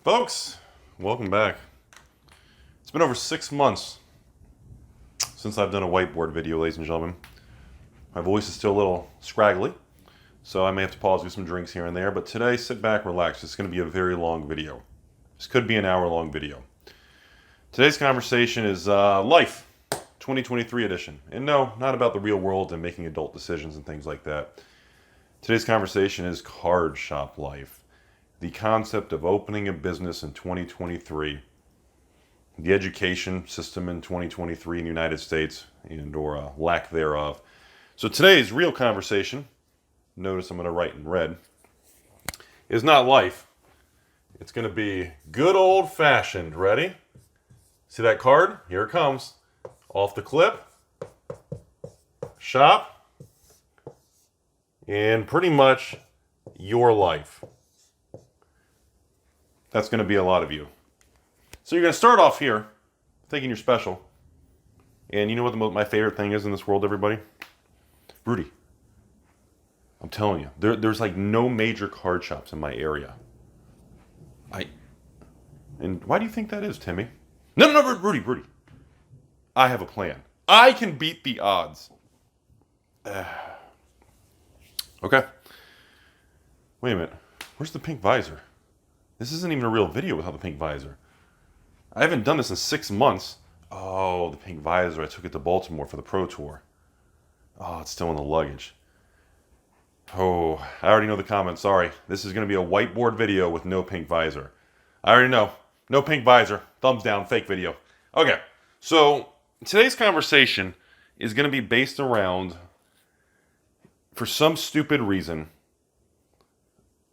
Folks, welcome back. It's been over 6 months since I've done a whiteboard video, ladies and gentlemen. My voice is still a little scraggly, so I may have to pause with some drinks here and there, but today, sit back, relax. It's going to be a very long video. This could be an hour-long video. Today's conversation is life, 2023 edition. And no, not about the real world and making adult decisions and things like that. Today's conversation is card shop life. The concept of opening a business in 2023, the education system in 2023 in the United States, and or lack thereof. So today's real conversation, notice I'm going to write in red, is not life. It's going to be good old-fashioned. Ready? See that card? Here it comes. Off the clip. Shop. And pretty much your life. That's going to be a lot of you. So you're going to start off here, thinking you're special. And you know what my favorite thing is in this world, everybody? Rudy. I'm telling you, there's like no major card shops in my area. And why do you think that is, Timmy? No, Rudy. I have a plan. I can beat the odds. Okay. Wait a minute. Where's the pink visor? This isn't even a real video without the pink visor. I haven't done this in 6 months. Oh, the pink visor. I took it to Baltimore for the Pro Tour. Oh, it's still in the luggage. Oh, I already know the comments. Sorry. This is going to be a whiteboard video with no pink visor. I already know. No pink visor. Thumbs down. Fake video. Okay. So today's conversation is going to be based around, for some stupid reason,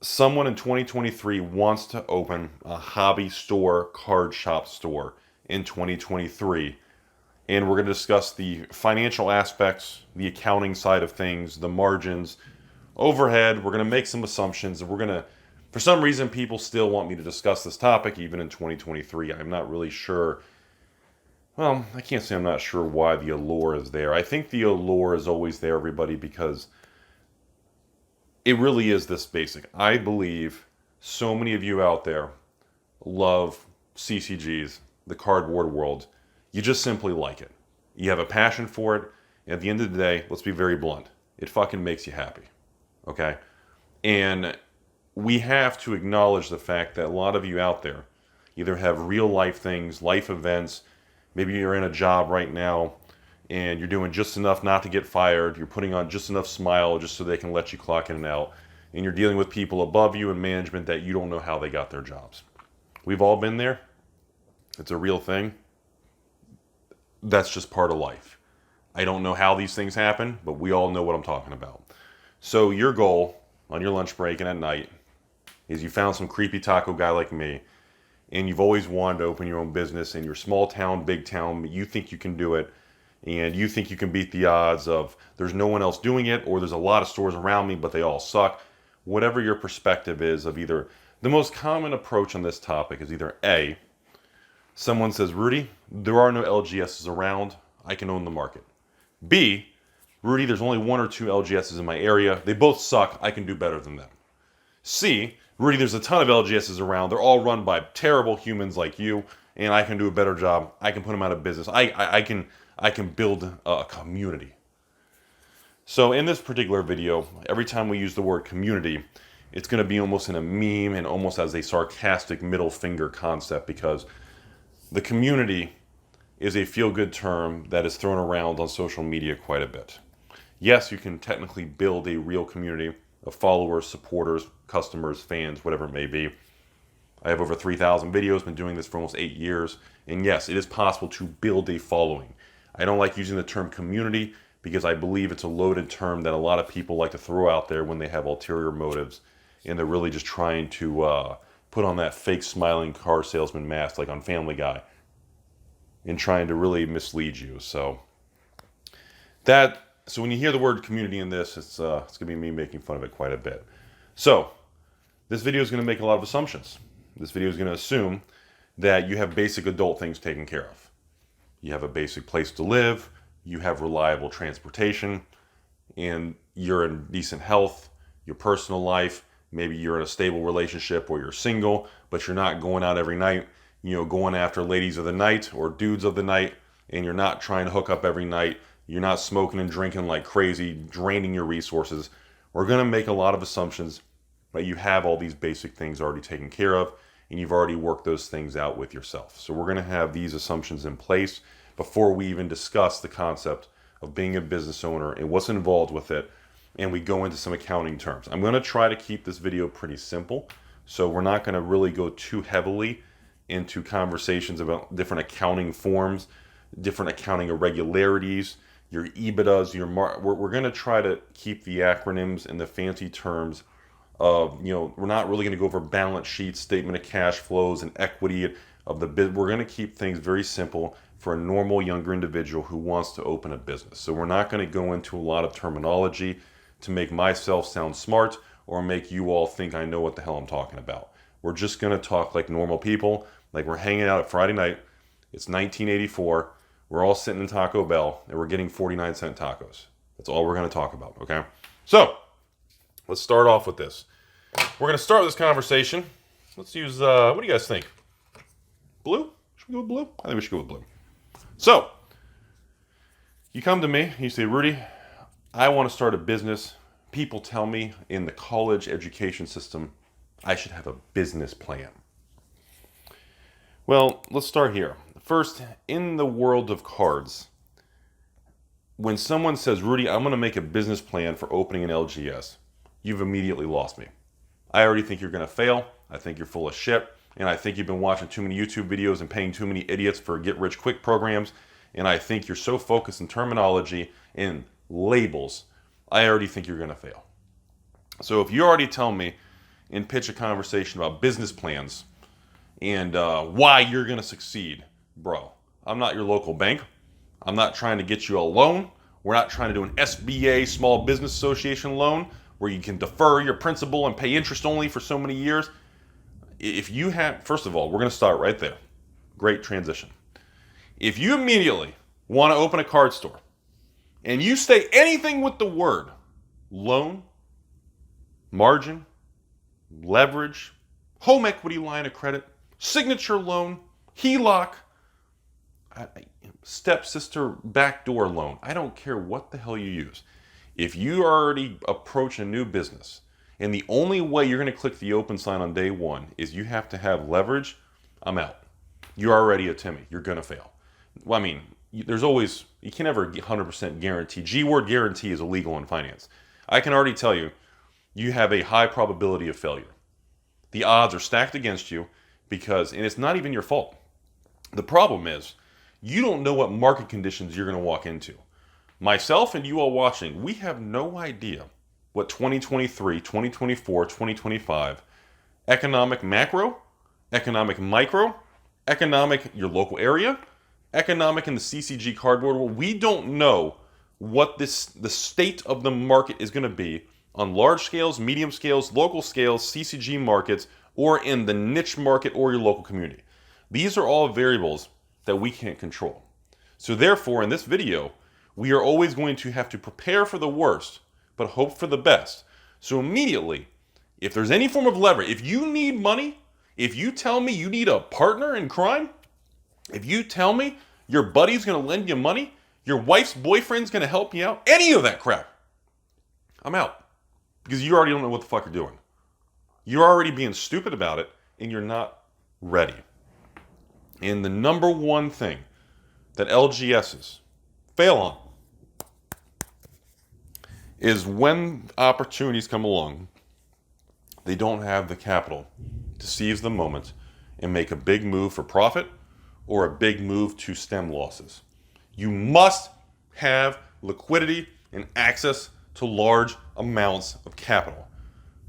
someone in 2023 wants to open a hobby store, card shop store in 2023. And we're going to discuss the financial aspects, the accounting side of things, the margins, overhead. We're going to make some assumptions. And we're going to, for some reason, people still want me to discuss this topic even in 2023. I'm not really sure. Well, I can't say I'm not sure why the allure is there. I think the allure is always there, everybody, because it really is this basic. I believe so many of you out there love CCGs, the cardboard world. You just simply like it. You have a passion for it. And at the end of the day, let's be very blunt. It fucking makes you happy. Okay? And we have to acknowledge the fact that a lot of you out there either have real life things, life events. Maybe you're in a job right now and you're doing just enough not to get fired. You're putting on just enough smile just so they can let you clock in and out. And you're dealing with people above you in management that you don't know how they got their jobs. We've all been there. It's a real thing. That's just part of life. I don't know how these things happen, but we all know what I'm talking about. So your goal on your lunch break and at night is you found some creepy taco guy like me, and you've always wanted to open your own business in your small town, big town. You think you can do it. And you think you can beat the odds of there's no one else doing it, or there's a lot of stores around me, but they all suck. Whatever your perspective is of either, the most common approach on this topic is either A, someone says, Rudy, there are no LGSs around. I can own the market. B, Rudy, there's only 1 or 2 LGSs in my area. They both suck. I can do better than them. C, Rudy, there's a ton of LGSs around. They're all run by terrible humans like you, and I can do a better job. I can put them out of business. I can build a community. So in this particular video, every time we use the word community, it's going to be almost in a meme and almost as a sarcastic middle finger concept, because the community is a feel-good term that is thrown around on social media quite a bit. Yes, you can technically build a real community of followers, supporters, customers, fans, whatever it may be. I have over 3,000 videos, been doing this for almost 8 years. And yes, it is possible to build a following. I don't like using the term community because I believe it's a loaded term that a lot of people like to throw out there when they have ulterior motives. And they're really just trying to put on that fake smiling car salesman mask like on Family Guy. And trying to really mislead you. So when you hear the word community in this, it's going to be me making fun of it quite a bit. So this video is going to make a lot of assumptions. This video is going to assume that you have basic adult things taken care of. You have a basic place to live, you have reliable transportation, and you're in decent health, your personal life, Maybe you're in a stable relationship or you're single, but you're not going out every night, going after ladies of the night or dudes of the night, and you're not trying to hook up every night. You're not smoking and drinking like crazy, draining your resources. We're going to make a lot of assumptions, but you have all these basic things already taken care of, and you've already worked those things out with yourself. So we're going to have these assumptions in place before we even discuss the concept of being a business owner and what's involved with it, and we go into some accounting terms. I'm going to try to keep this video pretty simple, so we're not going to really go too heavily into conversations about different accounting forms, different accounting irregularities, your EBITDAs, we're going to try to keep the acronyms and the fancy terms of, we're not really going to go over balance sheets, statement of cash flows, and equity of the business. We're going to keep things very simple for a normal younger individual who wants to open a business. So we're not going to go into a lot of terminology to make myself sound smart or make you all think I know what the hell I'm talking about. We're just going to talk like normal people, like we're hanging out at Friday night. It's 1984. We're all sitting in Taco Bell and we're getting 49-cent tacos. That's all we're going to talk about, okay? So let's start off with this. We're going to start this conversation. Let's use, what do you guys think? Blue? Should we go with blue? I think we should go with blue. So, you come to me, you say, Rudy, I want to start a business. People tell me in the college education system, I should have a business plan. Well, let's start here. First, in the world of cards, when someone says, Rudy, I'm going to make a business plan for opening an LGS, you've immediately lost me. I already think you're going to fail. I think you're full of shit. And I think you've been watching too many YouTube videos and paying too many idiots for get-rich-quick programs. And I think you're so focused in terminology and labels, I already think you're going to fail. So if you already tell me and pitch a conversation about business plans and why you're going to succeed, bro, I'm not your local bank. I'm not trying to get you a loan. We're not trying to do an SBA, Small Business Association loan, where you can defer your principal and pay interest only for so many years. If you have, first of all, we're going to start right there. Great transition. If you immediately want to open a card store and you say anything with the word loan, margin, leverage, home equity line of credit, signature loan, HELOC, stepsister backdoor loan, I don't care what the hell you use. If you already approach a new business and the only way you're going to click the open sign on day one is you have to have leverage, I'm out. You're already a Timmy. You're going to fail. Well, I mean, there's always, you can never 100% guarantee. G-word guarantee is illegal in finance. I can already tell you, you have a high probability of failure. The odds are stacked against you because, and it's not even your fault. The problem is, you don't know what market conditions you're going to walk into. Myself and you all watching, we have no idea what 2023, 2024, 2025 economic macro, economic micro, economic your local area, economic in the CCG cardboard world. We don't know what the state of the market is going to be on large scales, medium scales, local scales, CCG markets, or in the niche market or your local community. These are all variables that we can't control. So therefore, in this video, we are always going to have to prepare for the worst, but hope for the best. So immediately, if there's any form of leverage, if you need money, if you tell me you need a partner in crime, if you tell me your buddy's going to lend you money, your wife's boyfriend's going to help you out, any of that crap, I'm out. Because you already don't know what the fuck you're doing. You're already being stupid about it, and you're not ready. And the number one thing that LGSs fail on is when opportunities come along, they don't have the capital to seize the moment and make a big move for profit or a big move to stem losses. You must have liquidity and access to large amounts of capital.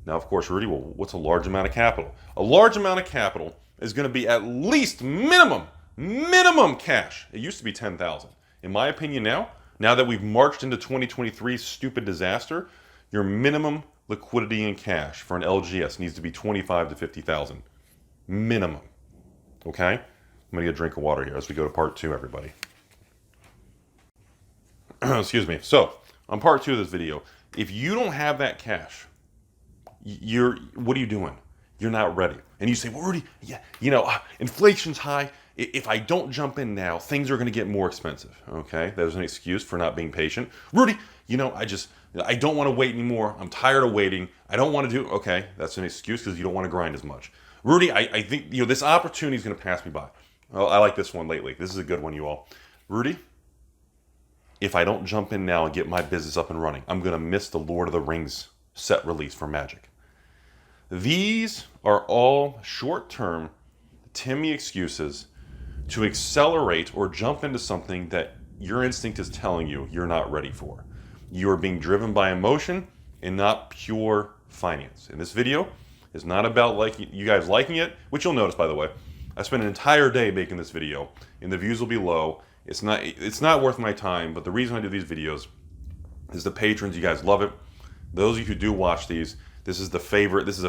Now, of course, Rudy, well, what's a large amount of capital? A large amount of capital is going to be at least minimum cash. It used to be 10,000. In my opinion now that we've marched into 2023's stupid disaster, your minimum liquidity in cash for an LGS needs to be 25 to 50,000. Minimum. Okay? I'm going to get a drink of water here as we go to part 2, everybody. Excuse me. So, on part 2 of this video, if you don't have that cash, what are you doing? You're not ready. And you say, well, Rudy, yeah, inflation's high. If I don't jump in now, things are going to get more expensive. Okay, there's an excuse for not being patient. Rudy, I don't want to wait anymore. I'm tired of waiting. I don't want to do. Okay, that's an excuse because you don't want to grind as much. Rudy, I think this opportunity is going to pass me by. Oh, I like this one lately. This is a good one, you all. Rudy, if I don't jump in now and get my business up and running, I'm going to miss the Lord of the Rings set release for Magic. These are all short-term Timmy excuses to accelerate or jump into something that your instinct is telling you you're not ready for. You are being driven by emotion and not pure finance. And this video is not about you guys liking it, which you'll notice, by the way. I spent an entire day making this video, and the views will be low. It's not worth my time, but the reason I do these videos is the patrons. You guys love it. Those of you who do watch these, this is a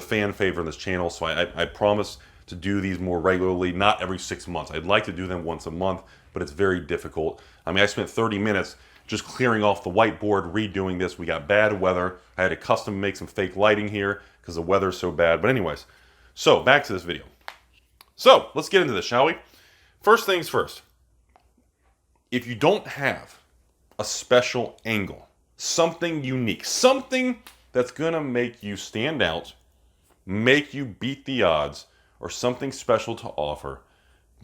fan favorite on this channel, so I promise to do these more regularly, not every 6 months. I'd like to do them once a month, but it's very difficult. I mean, I spent 30 minutes just clearing off the whiteboard, redoing this. We got bad weather. I had to custom make some fake lighting here because the weather's so bad. But anyways, so back to this video. So let's get into this, shall we? First things first. If you don't have a special angle, something unique, something that's going to make you stand out, make you beat the odds, or something special to offer,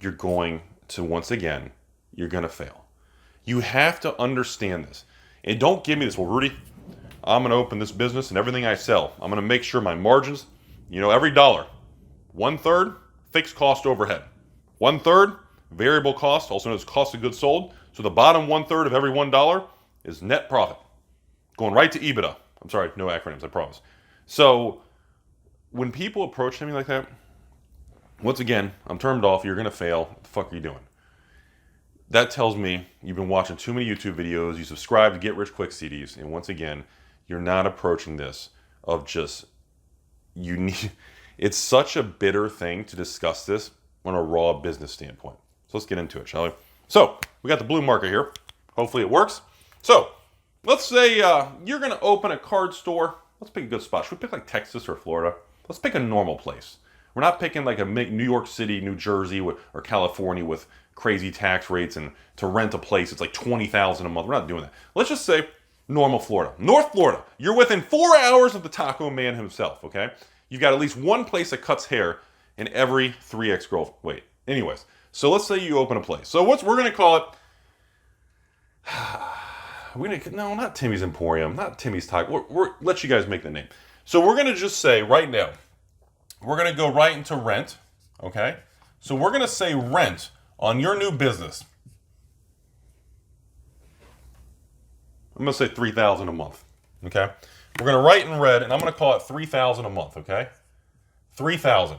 you're going to fail. You have to understand this. And don't give me this, well, Rudy, I'm going to open this business and everything I sell, I'm going to make sure my margins, every dollar, 1/3 fixed cost overhead, 1/3 variable cost, also known as cost of goods sold. So the bottom 1/3 of every $1 is net profit, going right to EBITDA. I'm sorry, no acronyms, I promise. So when people approach me like that, once again, I'm turned off. You're going to fail. What the fuck are you doing? That tells me you've been watching too many YouTube videos. You subscribe to Get Rich Quick CDs. And once again, you're not approaching this of just, it's such a bitter thing to discuss this on a raw business standpoint. So let's get into it, shall we? So we got the blue marker here. Hopefully it works. So let's say you're going to open a card store. Let's pick a good spot. Should we pick like Texas or Florida? Let's pick a normal place. We're not picking like a New York City, New Jersey, or California with crazy tax rates, and to rent a place it's like $20,000 a month. We're not doing that. Let's just say normal Florida, North Florida. You're within 4 hours of the taco man himself. Okay, you've got at least one place that cuts hair in every 3X girl. Wait, anyways, so let's say you open a place. So we're gonna call it. No, not Timmy's Emporium, not Timmy's Taco. We're let you guys make the name. So we're gonna just say right now. We're going to go right into rent, okay? So we're going to say rent on your new business. I'm going to say $3,000 a month, okay? We're going to write in red, and I'm going to call it $3,000 a month, okay? $3,000.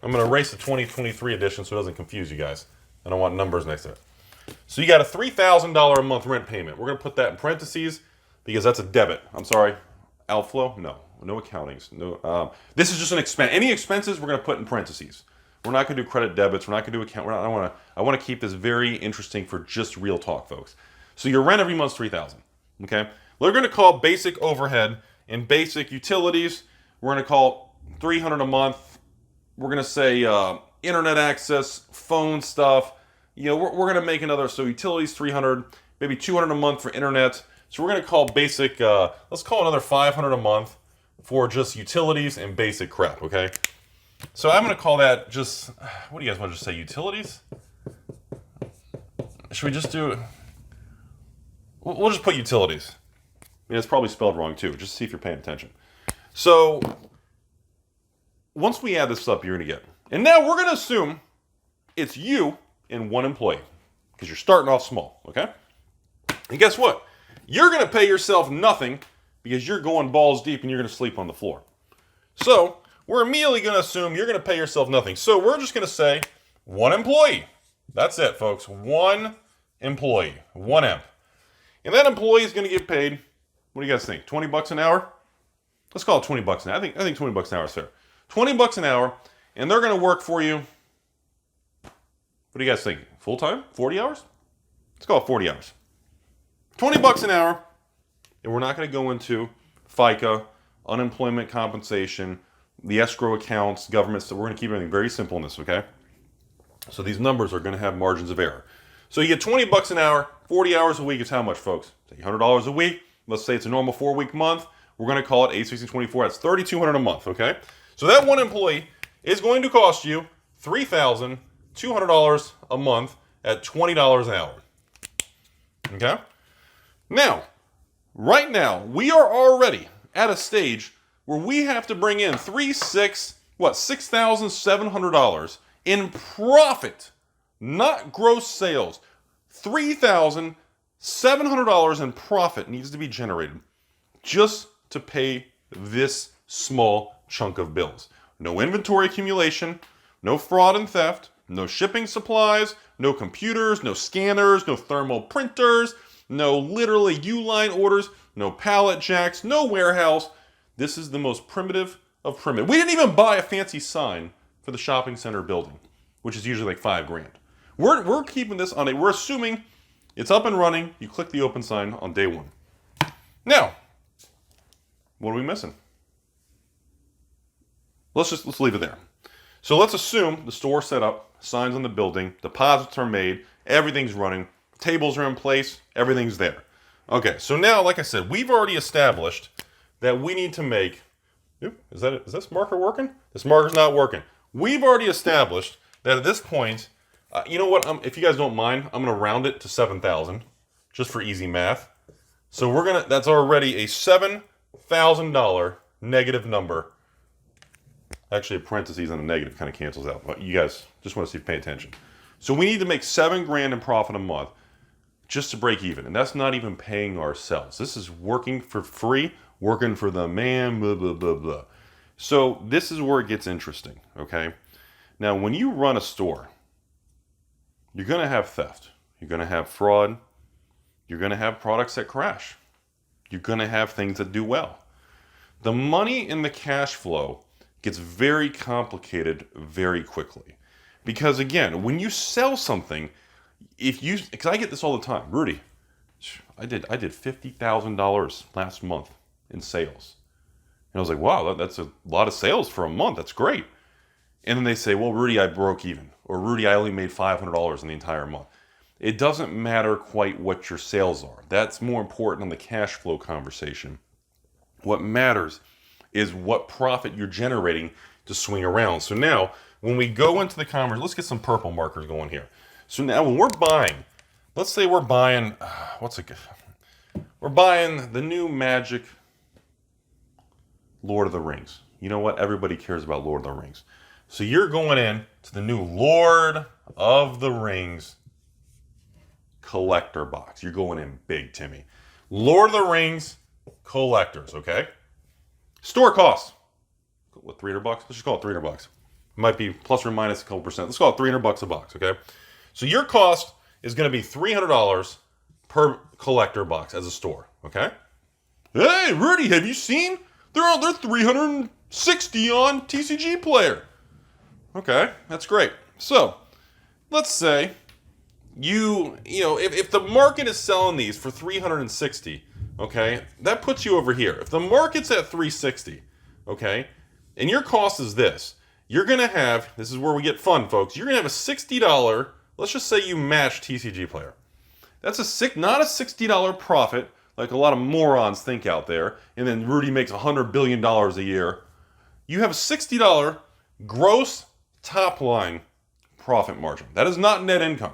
I'm going to erase the 2023 edition so it doesn't confuse you guys. I don't want numbers next to it. So you got a $3,000 a month rent payment. We're going to put that in parentheses because that's a debit. I'm sorry, outflow? No accountings. No. This is just an expense. Any expenses we're going to put in parentheses. We're not going to do credit debits. We're not going to do account. I want to keep this very interesting for just real talk, folks. So your rent every month is $3,000. Okay. We're going to call basic overhead and basic utilities. We're going to call $300 a month. We're going to say internet access, phone stuff. We're going to make another. So utilities $300, maybe $200 a month for internet. So we're going to call basic. Let's call another $500 a month for just utilities and basic crap, okay? So I'm going to call that just, what do you guys want to just say, utilities? Should we just do, we'll just put utilities. It's probably spelled wrong too, just see if you're paying attention. So once we add this up, you're going to get, and now we're going to assume it's you and one employee because you're starting off small, okay? And guess what? You're going to pay yourself nothing because you're going balls deep and you're going to sleep on the floor. So we're immediately going to assume you're going to pay yourself nothing. So we're just going to say one employee. That's it, folks. One employee, one emp. And that employee is going to get paid, what do you guys think, 20 bucks an hour? Let's call it 20 bucks an hour. I think 20 bucks an hour is fair. 20 bucks an hour, and they're going to work for you. What do you guys think? Full time? 40 hours? Let's call it 40 hours. 20 bucks an hour. And we're not going to go into FICA, unemployment compensation, the escrow accounts, government. So we're going to keep everything very simple in this, okay? So these numbers are going to have margins of error. So you get 20 bucks an hour, 40 hours a week is how much, folks? $100 a week. Let's say it's a normal 4-week month. We're going to call it 8, 16, 24. That's $3,200 a month, okay? So that one employee is going to cost you $3,200 a month at $20 an hour. Okay? Now, right now, we are already at a stage where we have to bring in $6,700 in profit, not gross sales. $3,700 in profit needs to be generated just to pay this small chunk of bills. No inventory accumulation, no fraud and theft, no shipping supplies, no computers, no scanners, no thermal printers, no literally U-line orders, no pallet jacks, no warehouse. This is the most primitive of primitive. We didn't even buy a fancy sign for the shopping center building, which is usually like $5,000. We're keeping this on we're assuming it's up and running. You click the open sign on day one. Now, what are we missing? Let's leave it there. So let's assume the store set up, signs on the building, deposits are made, everything's running, tables are in place, everything's there. Okay, so now, like I said, we've already established that we need to make. Is this marker working? This marker's not working. We've already established that at this point, you know what? If you guys don't mind, I'm gonna round it to 7,000, just for easy math. So that's already a $7,000 negative number. Actually, a parentheses and a negative kind of cancels out. But you guys just want to see if you pay attention. So we need to make $7,000 in profit a month just to break even. And that's not even paying ourselves. This is working for free, working for the man, blah, blah, blah, blah. So this is where it gets interesting, okay? Now, when you run a store, you're going to have theft. You're going to have fraud. You're going to have products that crash. You're going to have things that do well. The money in the cash flow gets very complicated very quickly. Because again, when you sell something, because I get this all the time, Rudy, I did $50,000 last month in sales. And I was like, wow, that's a lot of sales for a month. That's great. And then they say, well, Rudy, I broke even. Or Rudy, I only made $500 in the entire month. It doesn't matter quite what your sales are. That's more important in the cash flow conversation. What matters is what profit you're generating to swing around. So now, when we go into the conversation, let's get some purple markers going here. So now, when we're buying, let's say we're buying, we're buying the new Magic Lord of the Rings. You know what? Everybody cares about Lord of the Rings. So you're going in to the new Lord of the Rings collector box. You're going in big, Timmy. Lord of the Rings collectors, okay? Store costs. What, $300? Let's just call it $300. It might be plus or minus a couple percent. Let's call it $300 a box, okay? So your cost is going to be $300 per collector box as a store, okay? Hey, Rudy, have you seen? They're 360 on TCG Player. Okay, that's great. So, let's say if the market is selling these for 360, okay, that puts you over here. If the market's at 360, okay, and your cost is this, you're going to have, this is where we get fun, folks, you're going to have a $60, let's just say you match TCG Player. That's not a $60 profit, like a lot of morons think out there, and then Rudy makes $100 billion a year. You have a $60 gross top line profit margin. That is not net income.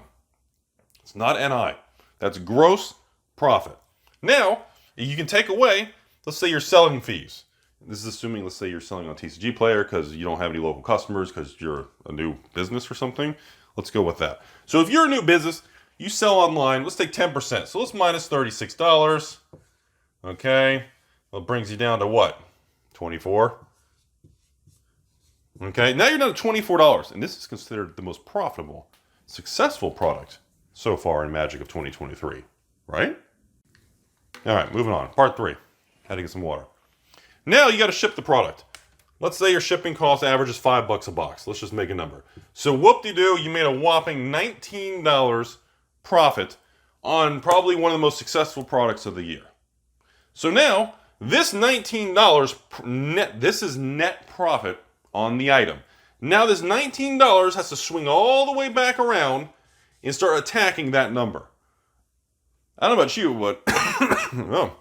It's not NI. That's gross profit. Now, you can take away, let's say you're selling fees. This is assuming, let's say you're selling on TCG Player because you don't have any local customers because you're a new business or something. Let's go with that. So if you're a new business, you sell online, let's take 10%. So let's minus $36. Okay. Well, it brings you down to what? 24. Okay. Now you're down to $24. And this is considered the most profitable, successful product so far in Magic of 2023. Right? All right. Moving on. Part 3. Had to get some water. Now you got to ship the product. Let's say your shipping cost averages $5 a box. Let's just make a number. So whoop-de-doo, you made a whopping $19 profit on probably one of the most successful products of the year. So now this $19 net, this is net profit on the item. Now this $19 has to swing all the way back around and start attacking that number. I don't know about you, but oh,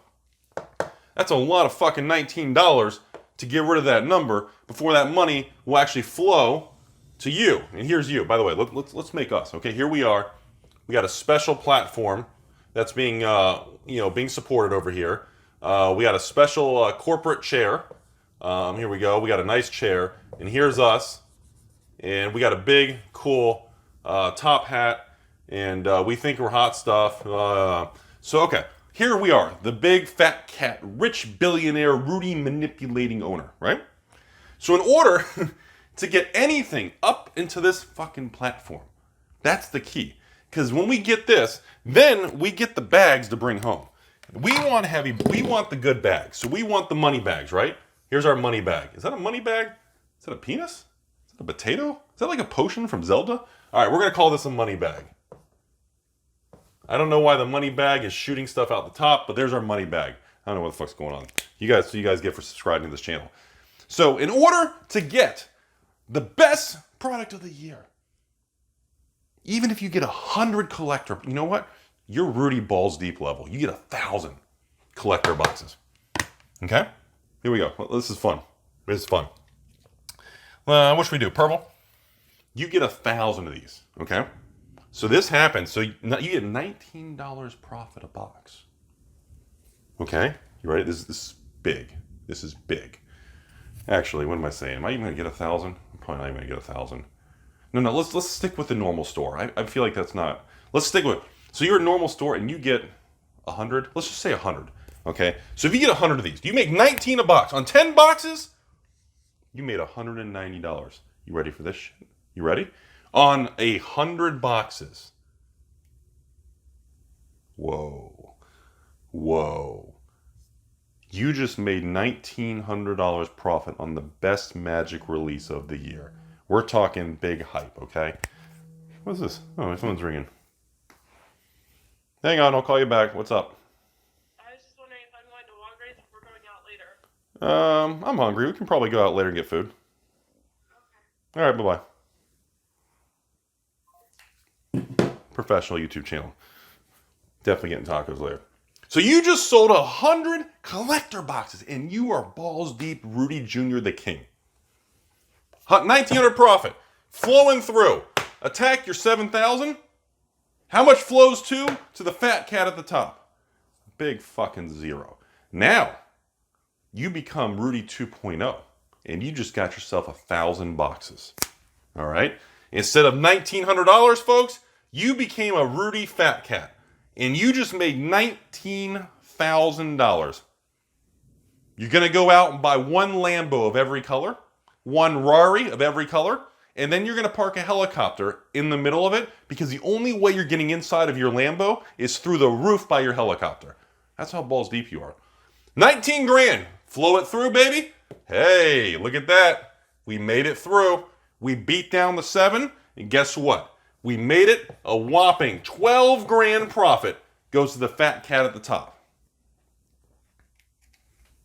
that's a lot of fucking $19 to get rid of that number before that money will actually flow to you. And here's you. By the way, let's make us. Okay, here we are. We got a special platform that's being being supported over here. We got a special corporate chair. Here we go. We got a nice chair, and here's us. And we got a big, cool top hat, and we think we're hot stuff. So okay, here we are, the big fat cat, rich billionaire, Rudy manipulating owner, right? So in order to get anything up into this fucking platform, that's the key. Because when we get this, then we get the bags to bring home. We want the good bags. So we want the money bags, right? Here's our money bag. Is that a money bag? Is that a penis? Is that a potato? Is that like a potion from Zelda? All right, we're going to call this a money bag. I don't know why the money bag is shooting stuff out the top, but there's our money bag. I don't know what the fuck's going on. You guys get for subscribing to this channel. So in order to get the best product of the year, even if you get 100 collector, you know what? You're Rudy balls deep level. You get 1,000 collector boxes. Okay? Here we go. Well, this is fun. This is fun. What should we do? Purple? You get 1,000 of these. Okay? So this happens. So you get $19 profit a box. Okay? You ready? This is big. This is big. Actually, what am I saying? Am I even going to get 1,000? I'm probably not even going to get 1,000. No, let's stick with the normal store. I feel like that's not. Let's stick with. So you're a normal store and you get 100. Let's just say 100. Okay. So if you get 100 of these, you make 19 a box on 10 boxes. You made $190. You ready for this shit? You ready? On 100 boxes. Whoa. You just made $1,900 profit on the best Magic release of the year. We're talking big hype, okay? What's this? Oh, my phone's ringing. Hang on, I'll call you back. What's up? I was just wondering if I'm going to Walgreens if we're going out later. I'm hungry. We can probably go out later and get food. Okay. All right, bye-bye. Professional YouTube channel. Definitely getting tacos later. So you just sold 100 collector boxes, and you are balls deep Rudy Jr. the King. 1,900 profit, flowing through. Attack your 7,000. How much flows to the fat cat at the top? Big fucking zero. Now, you become Rudy 2.0, and you just got yourself 1,000 boxes. All right? Instead of $1,900, folks, you became a Rudy fat cat, and you just made $19,000. You're going to go out and buy one Lambo of every color, one Rari of every color, and then you're going to park a helicopter in the middle of it because the only way you're getting inside of your Lambo is through the roof by your helicopter. That's how balls deep you are. 19 grand. Flow it through, baby. Hey, look at that. We made it through. We beat down the 7, and guess what? We made it a whopping 12 grand profit goes to the fat cat at the top.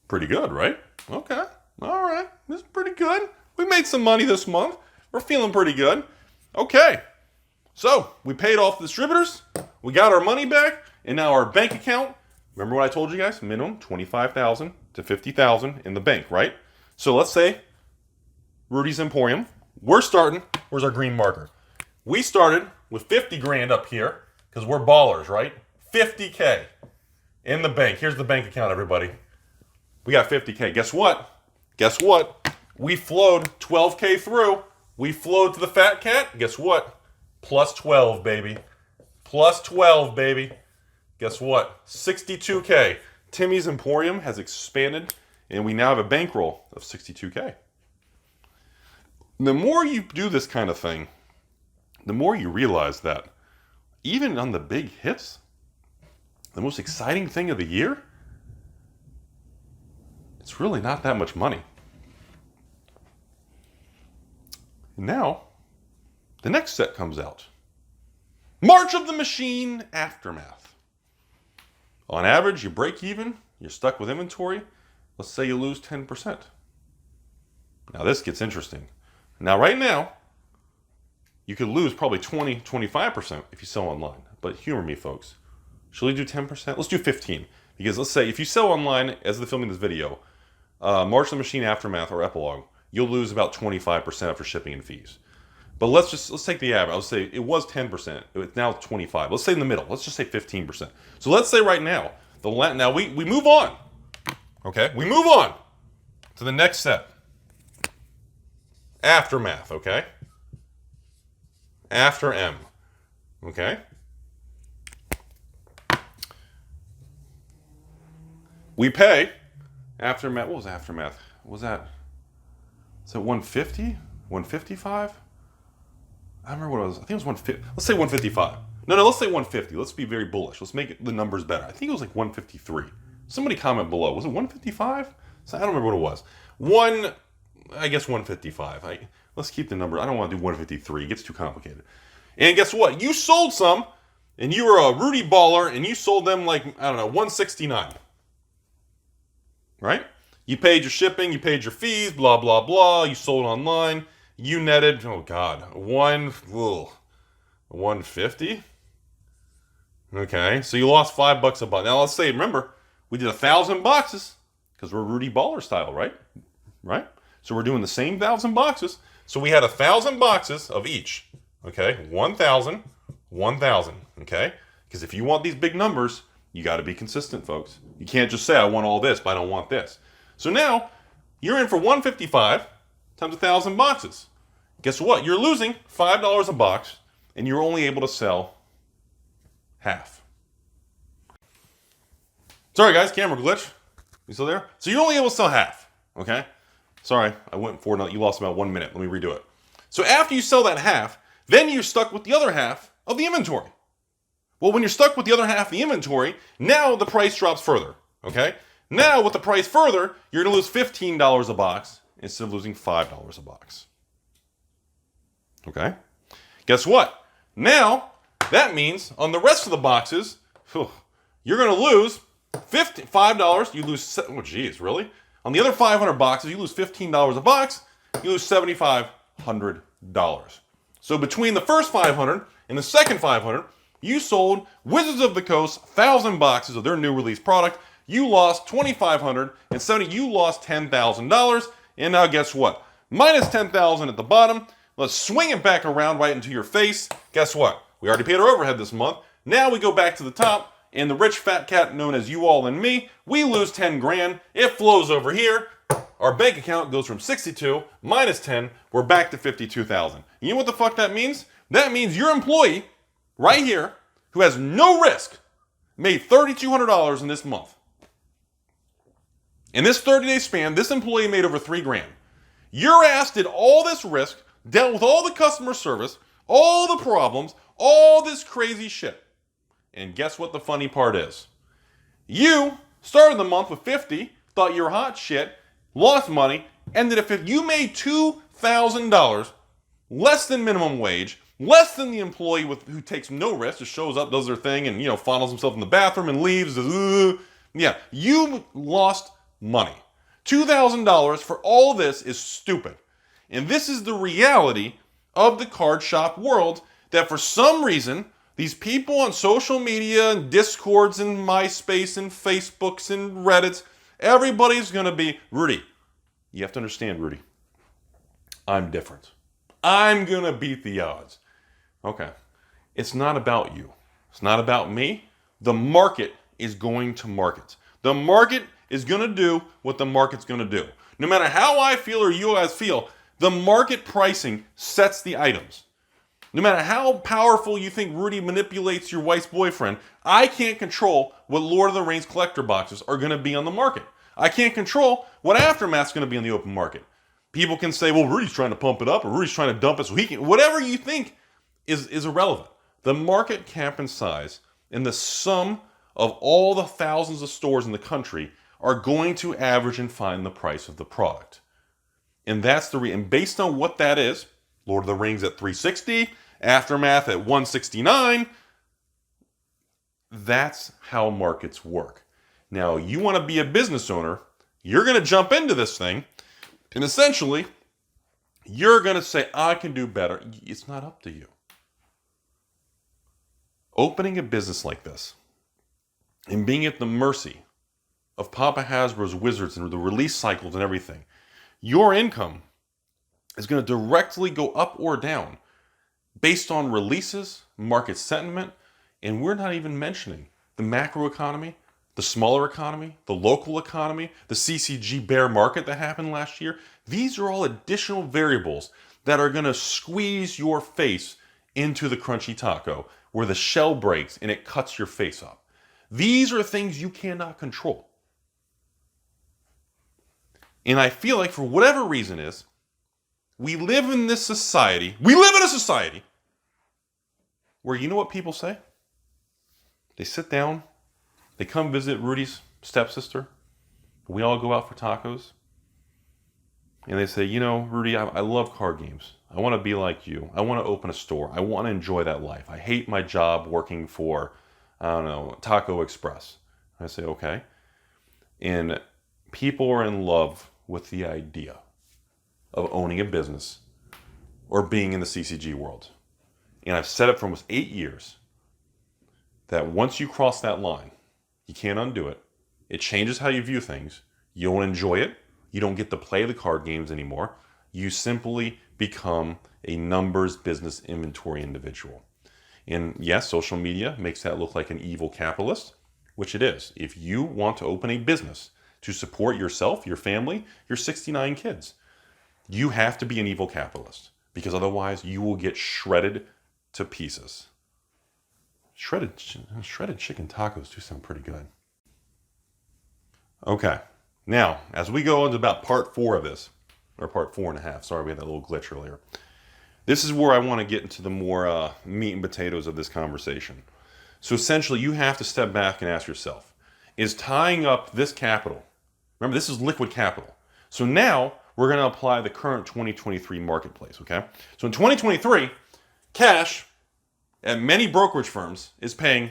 Pretty good, right? Okay. All right. This is pretty good. We made some money this month. We're feeling pretty good. Okay. So, we paid off the distributors. We got our money back. And now our bank account. Remember what I told you guys? Minimum $25,000 to $50,000 in the bank, right? So, let's say Rudy's Emporium. We're starting. Where's our green marker? We started with 50 grand up here because we're ballers, right? 50K in the bank. Here's the bank account, everybody. We got 50K. Guess what? Guess what? We flowed 12K through. We flowed to the fat cat. Guess what? Plus 12, baby. Plus 12, baby. Guess what? 62K. Timmy's Emporium has expanded, and we now have a bankroll of 62K. The more you do this kind of thing, the more you realize that even on the big hits, the most exciting thing of the year, it's really not that much money. Now, the next set comes out. March of the Machine Aftermath. On average, you break even, you're stuck with inventory, Let's say you lose 10%. Now this gets interesting. Now right now, you could lose probably 20-25% if you sell online. But humor me, folks. Should we do 10%? Let's do 15. Because let's say if you sell online as of filming this video, March of the Machine Aftermath or Epilogue, you'll lose about 25% after shipping and fees. But let's take the average. Let's say it was 10%. It's now 25. Let's say in the middle. Let's just say 15%. So let's say right now, now we move on. Okay? We move on to the next step. Aftermath, okay? After M. Okay? We pay Aftermath. What was Aftermath? Was that 150? 155? I remember what it was. I think it was 150. Let's say 155. No, let's say 150. Let's be very bullish. Let's make the numbers better. I think it was like 153. Somebody comment below. Was it 155? So I don't remember what it was. I guess 155. Let's keep the number. I don't want to do 153. It gets too complicated. And guess what? You sold some, and you were a Rudy baller, and you sold them like, I don't know, 169. Right? You paid your shipping, you paid your fees, blah, blah, blah. You sold online. You netted, oh God, 150? Okay, so you lost $5 a box. Now let's say, remember, we did 1,000 boxes because we're Rudy baller style, right? Right? So we're doing the same 1,000 boxes. So we had 1,000 boxes of each. Okay, 1,000, 1,000. Okay, because if you want these big numbers, you got to be consistent, folks. You can't just say I want all this, but I don't want this. So now you're in for 155 times 1,000 boxes. Guess what? You're losing $5 a box, and you're only able to sell half. Sorry, guys, camera glitch. You still there? So you're only able to sell half. Okay. Sorry, I went for it. You lost about 1 minute. Let me redo it. So after you sell that half, then you're stuck with the other half of the inventory. Well, when you're stuck with the other half of the inventory, now the price drops further. Okay? Now with the price further, you're going to lose $15 a box instead of losing $5 a box. Okay? Guess what? Now, that means on the rest of the boxes, you're going to lose $5. You lose, oh geez, really? On the other 500 boxes, you lose $15 a box. You lose $7,500. So between the first 500 and the second 500, you sold Wizards of the Coast 1,000 boxes of their new release product. You lost $2,500 and you lost $10,000. And now guess what? Minus $10,000 at the bottom. Let's swing it back around right into your face. Guess what? We already paid our overhead this month. Now we go back to the top, and the rich fat cat known as you all and me, we lose 10 grand. It flows over here. Our bank account goes from 62 minus 10. We're back to 52,000. You know what the fuck that means? That means your employee right here, who has no risk, made $3,200 in this month. In this 30-day span, this employee made over 3 grand. Your ass did all this risk, dealt with all the customer service, all the problems, all this crazy shit. And guess what the funny part is? You started the month with 50, thought you were hot shit, lost money, ended up if you made $2,000, less than minimum wage, less than the employee who takes no risk, just shows up, does their thing, and fondles himself in the bathroom and leaves. Yeah, you lost money. $2,000 for all this is stupid. And this is the reality of the card shop world, that for some reason, these people on social media and Discords and MySpace and Facebooks and Reddits, everybody's going to be, Rudy, you have to understand, Rudy, I'm different. I'm going to beat the odds. Okay. It's not about you. It's not about me. The market is going to market. The market is going to do what the market's going to do. No matter how I feel or you guys feel, the market pricing sets the items. No matter how powerful you think Rudy manipulates your wife's boyfriend, I can't control what Lord of the Rings collector boxes are going to be on the market. I can't control what Aftermath's going to be on the open market. People can say, well, Rudy's trying to pump it up, or Rudy's trying to dump it so he can. Whatever you think is irrelevant. The market cap and size and the sum of all the thousands of stores in the country are going to average and find the price of the product. And that's and based on what that is, Lord of the Rings at $360, Aftermath at $169, that's how markets work. Now, you want to be a business owner, You're going to jump into this thing, and essentially, you're going to say, I can do better. It's not up to you. Opening a business like this and being at the mercy of Papa Hasbro's wizards and the release cycles and everything, your income is going to directly go up or down based on releases, market sentiment, and we're not even mentioning the macro economy, the smaller economy, the local economy, the CCG bear market that happened last year. These are all additional variables that are going to squeeze your face into the crunchy taco where the shell breaks and it cuts your face up. These are things you cannot control. And I feel like for whatever reason is, we live in a society where you know what people say? They sit down, they come visit Rudy's stepsister, we all go out for tacos, and they say, you know, Rudy, I love card games. I want to be like you. I want to open a store. I want to enjoy that life. I hate my job working for, I don't know, Taco Express. I say, okay. And people are in love with the idea of owning a business or being in the CCG world. And I've said it for almost 8 years that once you cross that line, you can't undo it. It changes how you view things. You don't enjoy it. You don't get to play the card games anymore. You simply become a numbers business inventory individual. And yes, social media makes that look like an evil capitalist, which it is. If you want to open a business to support yourself, your family, your 69 kids, you have to be an evil capitalist because otherwise you will get shredded to pieces. Shredded chicken tacos do sound pretty good. Okay, now as we go into about part 4 of this, or part 4.5, sorry we had that little glitch earlier. This is where I want to get into the more meat and potatoes of this conversation. So essentially you have to step back and ask yourself, is tying up this capital, remember this is liquid capital, so now we're going to apply the current 2023 marketplace, okay? So in 2023, cash at many brokerage firms is paying,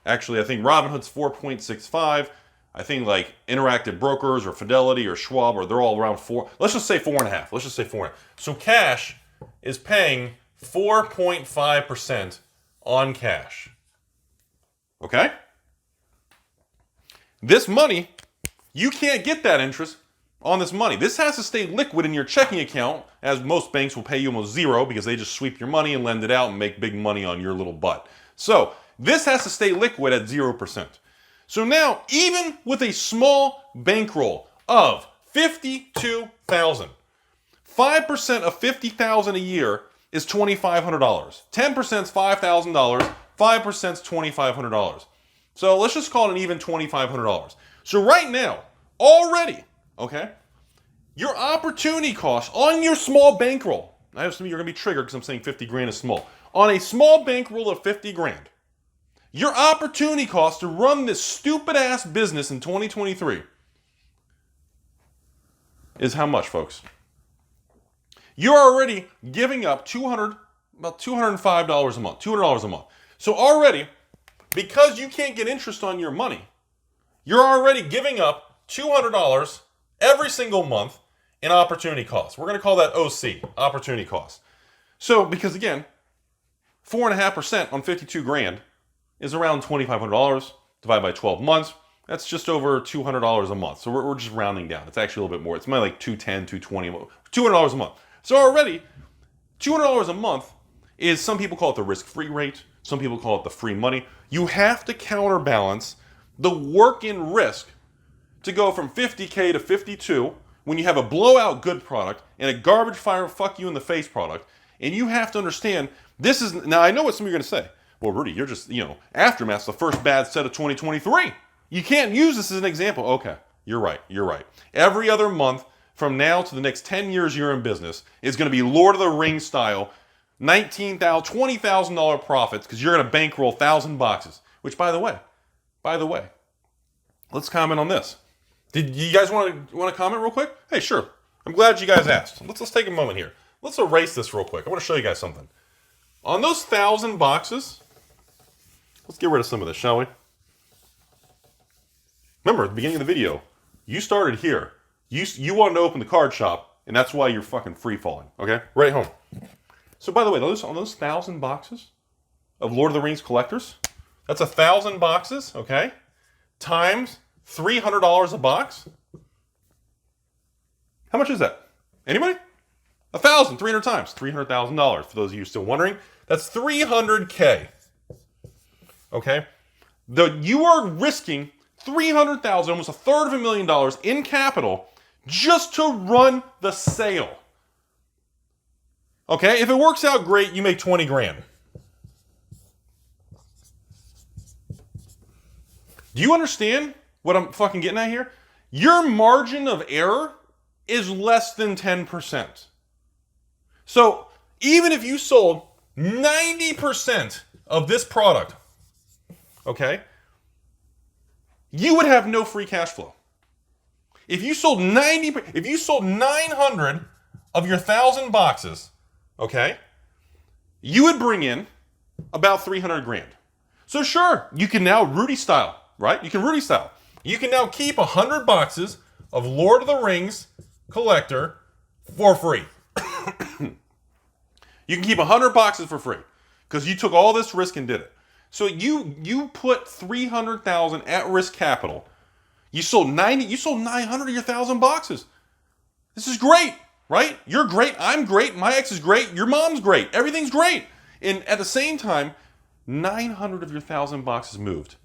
actually I think Robinhood's 4.65, I think like Interactive Brokers or Fidelity or Schwab, or they're all around 4, let's just say 4.5, let's just say 4.5. So cash is paying 4.5% on cash, okay? This money, you can't get that interest on this money. This has to stay liquid in your checking account, as most banks will pay you almost zero because they just sweep your money and lend it out and make big money on your little butt. So this has to stay liquid at 0%. So now, even with a small bankroll of $52,000, 5% of $50,000 a year is $2,500. 10% is $5,000. 5% is $2,500. So let's just call it an even $2,500. So right now, already, okay, your opportunity cost on your small bankroll, I have some of you are going to be triggered because I'm saying 50 grand is small. On a small bankroll of 50 grand, your opportunity cost to run this stupid ass business in 2023 is how much, folks? You're already giving up about $205 a month, $200 a month. So already, because you can't get interest on your money, you're already giving up $200 every single month in opportunity costs. We're going to call that OC, opportunity costs. So, because again, 4.5% on 52 grand is around $2,500 divided by 12 months. That's just over $200 a month. So we're just rounding down. It's actually a little bit more. It's maybe like $210, $220, $200 a month. So already, $200 a month is, some people call it the risk-free rate. Some people call it the free money. You have to counterbalance the work and risk to go from 50K to 52 when you have a blowout good product and a garbage fire fuck you in the face product. And you have to understand, this is, now I know what some of you are going to say. Well, Rudy, you're just, Aftermath's the first bad set of 2023. You can't use this as an example. Okay, you're right. Every other month from now to the next 10 years you're in business is going to be Lord of the Rings style, $19,000, $20,000 profits because you're going to bankroll 1,000 boxes. Which, by the way, let's comment on this. Did you guys want to comment real quick? Hey, sure. I'm glad you guys asked. Let's take a moment here. Let's erase this real quick. I want to show you guys something. On those 1,000 boxes, let's get rid of some of this, shall we? Remember, at the beginning of the video, You started here. You wanted to open the card shop, and that's why you're fucking free falling. Okay, right home. So by the way, on those 1,000 boxes of Lord of the Rings collectors, that's 1,000 boxes. Okay, times $300 a box. How much is that? Anybody? 1,000, 300 times, $300,000. For those of you still wondering, that's $300K. Okay, you are risking $300,000, almost $250,000 in capital just to run the sale. Okay, if it works out great, you make 20 grand. Do you understand what I'm fucking getting at here? Your margin of error is less than 10%. So even if you sold 90% of this product, okay, you would have no free cash flow. If you sold 900 of your 1,000 boxes, okay, you would bring in about 300 grand. So sure, you can now Rudy style, right? You can Rudy style. You can now keep 100 boxes of Lord of the Rings collector for free. You can keep 100 boxes for free because you took all this risk and did it. So you put 300,000 at risk capital. You sold 900 of your 1,000 boxes. This is great, right? You're great. I'm great. My ex is great. Your mom's great. Everything's great. And at the same time, 900 of your 1,000 boxes moved,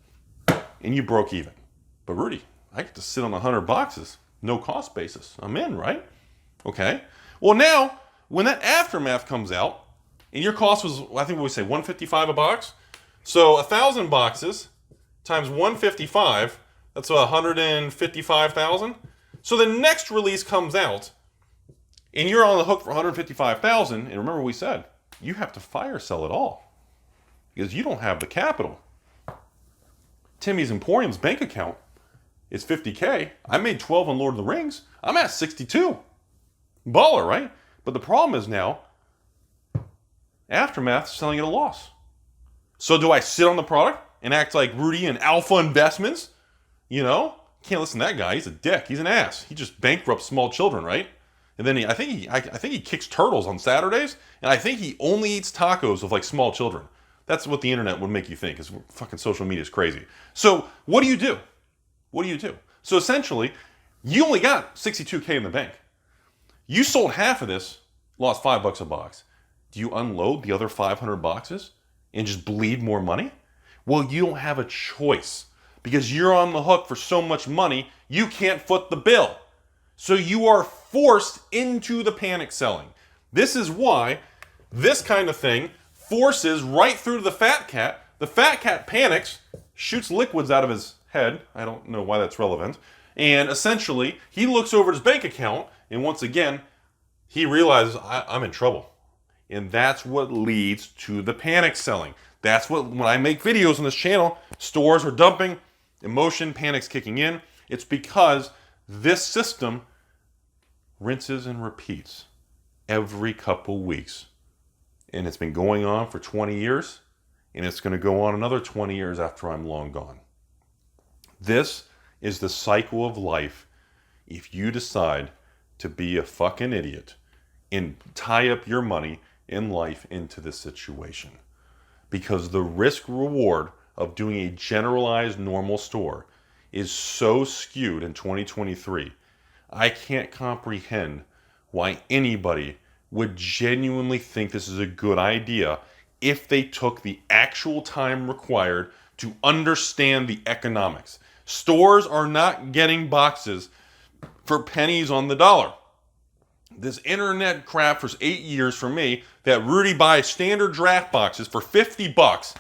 and you broke even. But Rudy, I get to sit on 100 boxes, no cost basis. I'm in, right? Okay. Well, now when that aftermath comes out, and your cost was, I think we say $155 a box. So 1,000 boxes times 155, that's 155,000. So the next release comes out, and you're on the hook for 155,000. And remember what we said, you have to fire sell it all because you don't have the capital. Timmy's Emporium's bank account is 50K. I made 12 on Lord of the Rings. I'm at 62. Baller, right? But the problem is now, Aftermath selling at a loss. So do I sit on the product and act like Rudy and Alpha Investments? You know, can't listen to that guy. He's a dick. He's an ass. He just bankrupts small children, right? And then I think he kicks turtles on Saturdays, and I think he only eats tacos of like small children. That's what the internet would make you think, is fucking social media is crazy. So what do you do? What do you do? So essentially, you only got 62K in the bank. You sold half of this, lost $5 a box. Do you unload the other 500 boxes and just bleed more money? Well, you don't have a choice because you're on the hook for so much money, you can't foot the bill. So you are forced into the panic selling. This is why this kind of thing forces right through to the fat cat. The fat cat panics, shoots liquids out of his head. I don't know why that's relevant. And essentially, he looks over at his bank account, and once again, he realizes, I'm in trouble. And that's what leads to the panic selling. That's what, when I make videos on this channel, stores are dumping, emotion, panic's kicking in. It's because this system rinses and repeats every couple weeks. And it's been going on for 20 years, and it's going to go on another 20 years after I'm long gone. This is the cycle of life if you decide to be a fucking idiot and tie up your money in life into this situation. Because the risk reward of doing a generalized normal store is so skewed in 2023. I can't comprehend why anybody would genuinely think this is a good idea if they took the actual time required to understand the economics. Stores are not getting boxes for pennies on the dollar. This internet crap for 8 years for me, that Rudy buys standard draft boxes for $50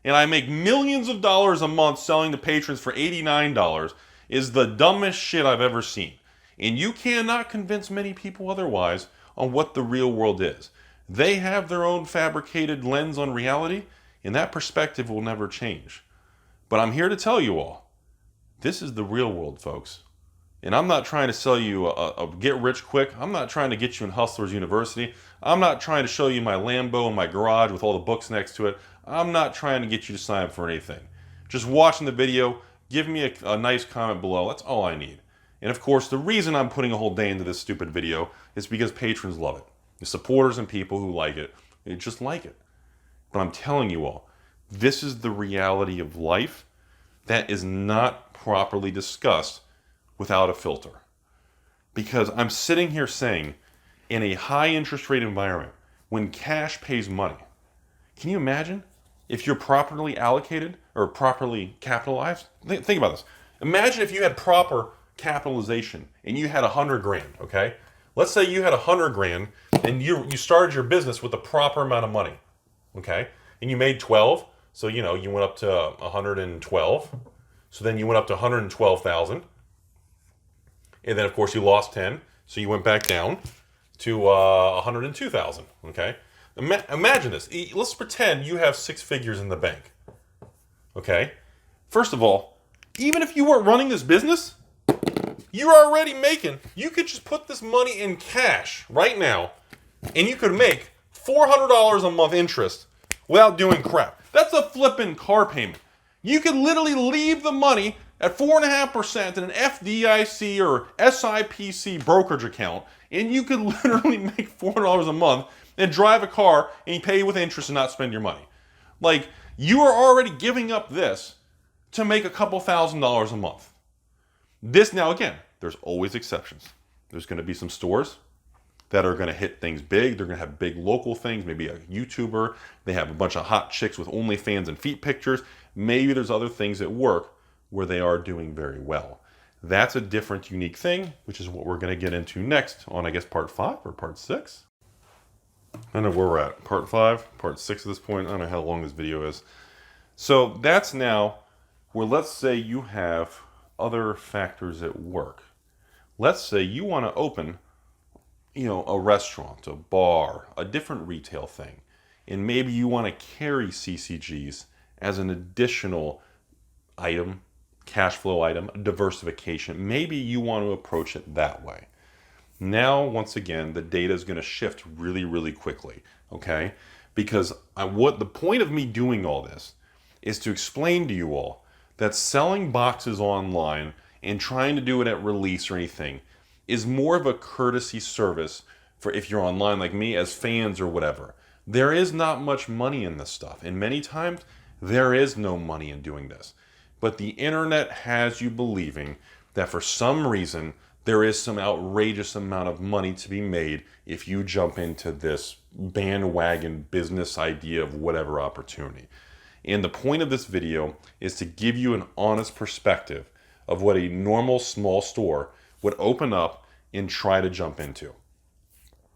and I make millions of dollars a month selling to patrons for $89 is the dumbest shit I've ever seen. And you cannot convince many people otherwise on what the real world is. They have their own fabricated lens on reality, and that perspective will never change. But I'm here to tell you all, this is the real world, folks. And I'm not trying to sell you a get rich quick. I'm not trying to get you in Hustlers University. I'm not trying to show you my Lambo in my garage with all the books next to it. I'm not trying to get you to sign up for anything. Just watching the video, give me a nice comment below. That's all I need. And of course, the reason I'm putting a whole day into this stupid video is because patrons love it. The supporters and people who like it, they just like it. But I'm telling you all, this is the reality of life that is not properly discussed without a filter. Because I'm sitting here saying, in a high interest rate environment, when cash pays money, can you imagine if you're properly allocated or properly capitalized? Think about this. Imagine if you had proper capitalization and you had 100 grand, okay? Let's say you had 100 grand and you started your business with the proper amount of money, okay? And you made 12, so you went up to 112. So then you went up to 112,000. And then of course you lost 10, so you went back down to 102,000, okay? Imagine this. Let's pretend you have 6 figures in the bank, okay? First of all, even if you weren't running this business, you're already making, you could just put this money in cash right now, and you could make $400 a month interest without doing crap. That's a flipping car payment. You could literally leave the money at 4.5% in an FDIC or SIPC brokerage account, and you could literally make $400 a month and drive a car and you pay with interest and not spend your money. Like, you are already giving up this to make a couple $1,000s a month. This, now again, there's always exceptions. There's going to be some stores that are going to hit things big. They're going to have big local things, maybe a YouTuber. They have a bunch of hot chicks with OnlyFans and feet pictures. Maybe there's other things at work where they are doing very well. That's a different, unique thing, which is what we're going to get into next on, I guess, part 5 or part 6. I don't know where we're at. Part 5, part 6 at this point. I don't know how long this video is. So that's now where, let's say you have other factors at work. Let's say you want to open, a restaurant, a bar, a different retail thing. And maybe you want to carry CCGs as an additional item, cash flow item, diversification. Maybe you want to approach it that way. Now, once again, the data is going to shift really, really quickly, okay? Because what the point of me doing all this is to explain to you all that selling boxes online and trying to do it at release or anything is more of a courtesy service for if you're online like me as fans or whatever. There is not much money in this stuff, and many times there is no money in doing this. But the internet has you believing that for some reason there is some outrageous amount of money to be made if you jump into this bandwagon business idea of whatever opportunity. And the point of this video is to give you an honest perspective of what a normal small store would open up and try to jump into.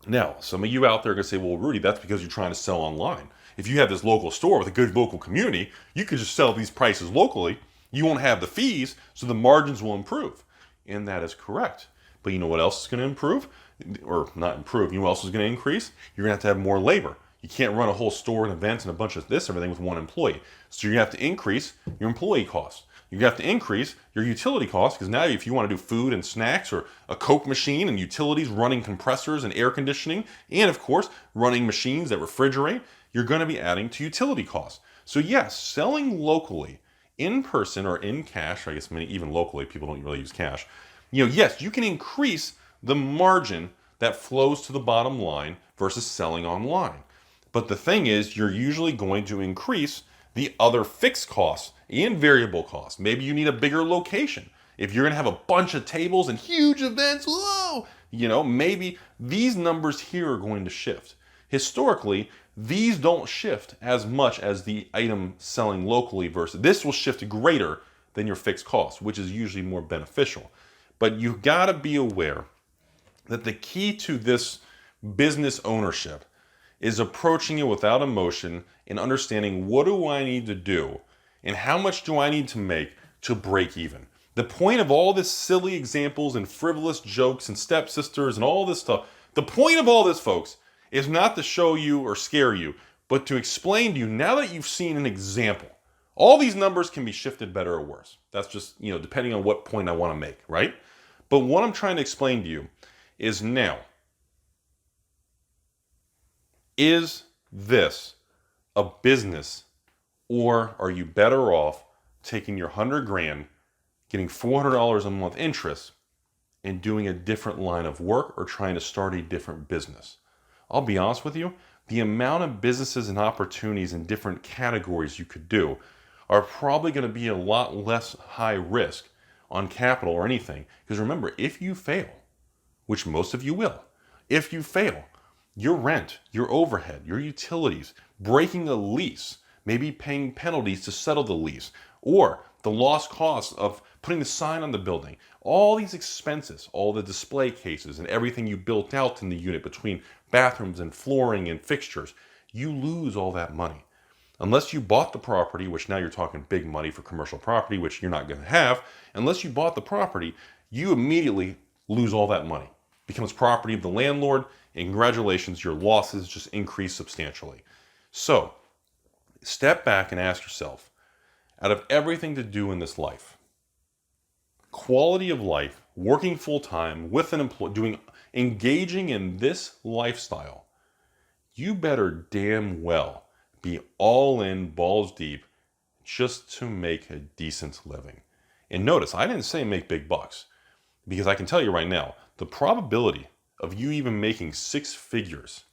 Now, some of you out there are going to say, well, Rudy, that's because you're trying to sell online. If you have this local store with a good local community, you could just sell these prices locally. You won't have the fees, so the margins will improve. And that is correct. But you know what else is going to improve? Or not improve. You know what else is going to increase? You're going to have more labor. You can't run a whole store and events and a bunch of this, everything with one employee. So you're going to have to increase your employee costs. You have to increase your utility costs, because now if you want to do food and snacks or a Coke machine and utilities, running compressors and air conditioning, and of course, running machines that refrigerate, you're going to be adding to utility costs. So yes, selling locally, in person or in cash, I guess even locally, people don't really use cash. Yes, you can increase the margin that flows to the bottom line versus selling online. But the thing is, you're usually going to increase the other fixed costs and variable costs. Maybe you need a bigger location. If you're going to have a bunch of tables and huge events, whoa, maybe these numbers here are going to shift. Historically, these don't shift as much as the item selling locally versus this will shift greater than your fixed costs, which is usually more beneficial. But you've got to be aware that the key to this business ownership is approaching it without emotion and understanding, what do I need to do and how much do I need to make to break even? The point of all this silly examples and frivolous jokes and stepsisters and all this stuff, the point of all this, folks, is not to show you or scare you, but to explain to you, now that you've seen an example, all these numbers can be shifted better or worse. That's just, depending on what point I want to make, right? But what I'm trying to explain to you is now, is this a business, or are you better off taking your 100 grand, getting $400 a month interest, and doing a different line of work or trying to start a different business. I'll be honest with you, the amount of businesses and opportunities in different categories you could do are probably going to be a lot less high risk on capital or anything. Because remember, if you fail, which most of you will, if you fail, your rent, your overhead, your utilities, breaking a lease, maybe paying penalties to settle the lease, or the lost cost of putting the sign on the building, all these expenses, all the display cases and everything you built out in the unit between bathrooms and flooring and fixtures, you lose all that money. Unless you bought the property, which now you're talking big money for commercial property, which you're not going to have, unless you bought the property, you immediately lose all that money. It becomes property of the landlord, and congratulations, your losses just increase substantially. So, step back and ask yourself, out of everything to do in this life, quality of life, working full-time with an employee, engaging in this lifestyle, you better damn well be all in, balls deep, just to make a decent living. And notice, I didn't say make big bucks, because I can tell you right now, the probability of you even making 6 figures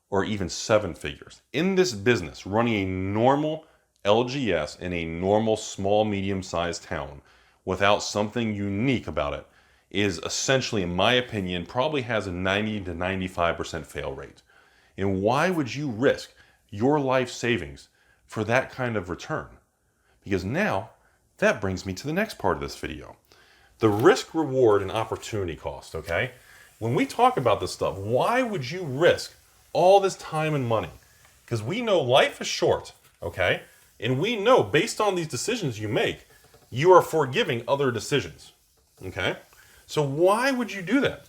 or even 7 figures in this business, running a normal LGS in a normal small, medium-sized town without something unique about it, is essentially, in my opinion, probably has a 90 to 95% fail rate. And why would you risk your life savings for that kind of return? Because now, that brings me to the next part of this video. The risk, reward, and opportunity cost, okay? When we talk about this stuff, why would you risk all this time and money? Because we know life is short, okay? And we know, based on these decisions you make, you are forgiving other decisions, okay? So why would you do that?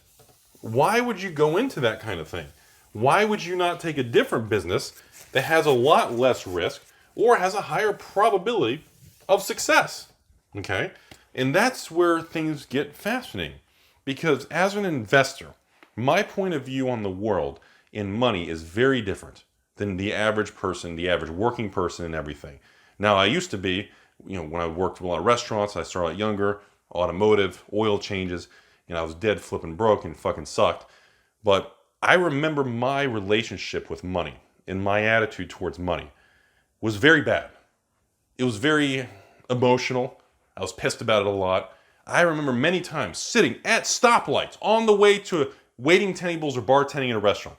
Why would you go into that kind of thing? Why would you not take a different business that has a lot less risk or has a higher probability of success, okay? And that's where things get fascinating. Because as an investor, my point of view on the world in money is very different than the average person, the average working person and everything. Now, I used to be, when I worked with a lot of restaurants, I started out younger, automotive, oil changes, and I was dead flipping broke and fucking sucked. But I remember my relationship with money and my attitude towards money was very bad. It was very emotional. I was pissed about it a lot. I remember many times sitting at stoplights on the way to waiting tables or bartending in a restaurant,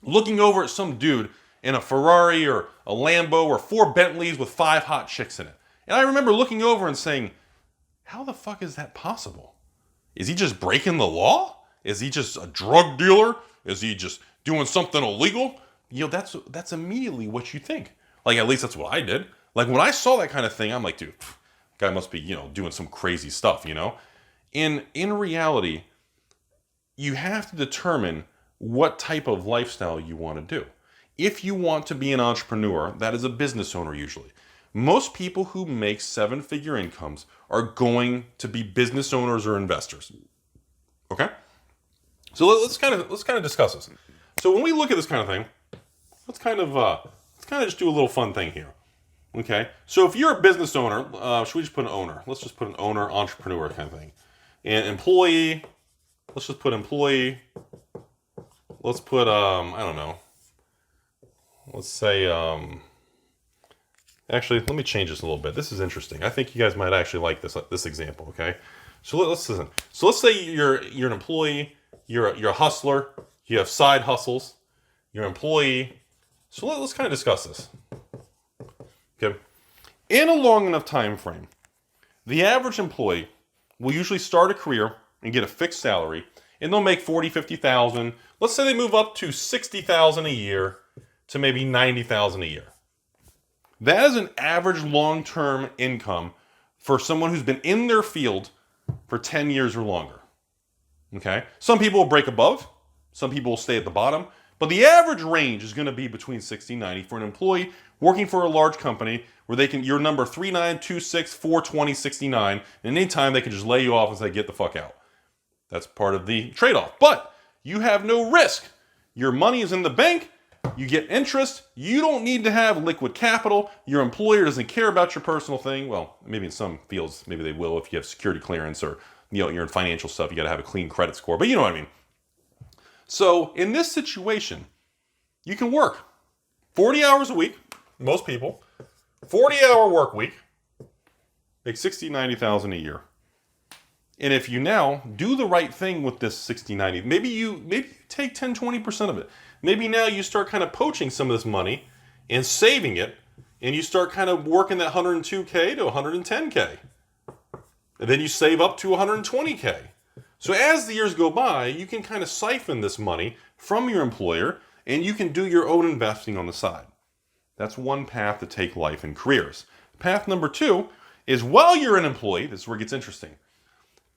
looking over at some dude in a Ferrari or a Lambo or 4 Bentleys with 5 hot chicks in it. And I remember looking over and saying, how the fuck is that possible? Is he just breaking the law? Is he just a drug dealer? Is he just doing something illegal? That's immediately what you think. Like, at least that's what I did. Like, when I saw that kind of thing, I'm like, dude, guy must be, doing some crazy stuff, And in reality, you have to determine what type of lifestyle you want to do. If you want to be an entrepreneur, that is a business owner usually. Most people who make 7-figure incomes are going to be business owners or investors. Okay? So let's kind of discuss this. So when we look at this kind of thing, let's kind of just do a little fun thing here. Okay? So if you're a business owner, should we just put an owner? Let's just put an owner, entrepreneur kind of thing. And employee, let's just put employee. Let's put I don't know. Let's say actually, let me change this a little bit. This is interesting. I think you guys might actually like this example, okay? So let's listen. So let's say you're an employee, you're a hustler, you have side hustles, you're an employee. So let's kind of discuss this. Okay. In a long enough time frame, the average employee will usually start a career and get a fixed salary, and they'll make 40, 50,000. Let's say they move up to 60,000 a year to maybe 90,000 a year. That is an average long-term income for someone who's been in their field for 10 years or longer. Okay? Some people will break above, some people will stay at the bottom, but the average range is going to be between 60 and 90 for an employee working for a large company where your number 3926 420 69, and anytime they can just lay you off and say, get the fuck out. That's part of the trade-off. But you have no risk. Your money is in the bank. You get interest. You don't need to have liquid capital. Your employer doesn't care about your personal thing. Well, maybe in some fields, maybe they will if you have security clearance or you're in financial stuff, you got to have a clean credit score, but you know what I mean. So in this situation, you can work 40 hours a week, most people, 40-hour work week, make $60,000, $90,000 a year. And if you now do the right thing with this 60, 90, maybe you take 10, 20% of it. Maybe now you start kind of poaching some of this money and saving it, and you start kind of working that 102K to 110K. And then you save up to 120K. So as the years go by, you can kind of siphon this money from your employer, and you can do your own investing on the side. That's one path to take life and careers. Path number 2 is while you're an employee, this is where it gets interesting.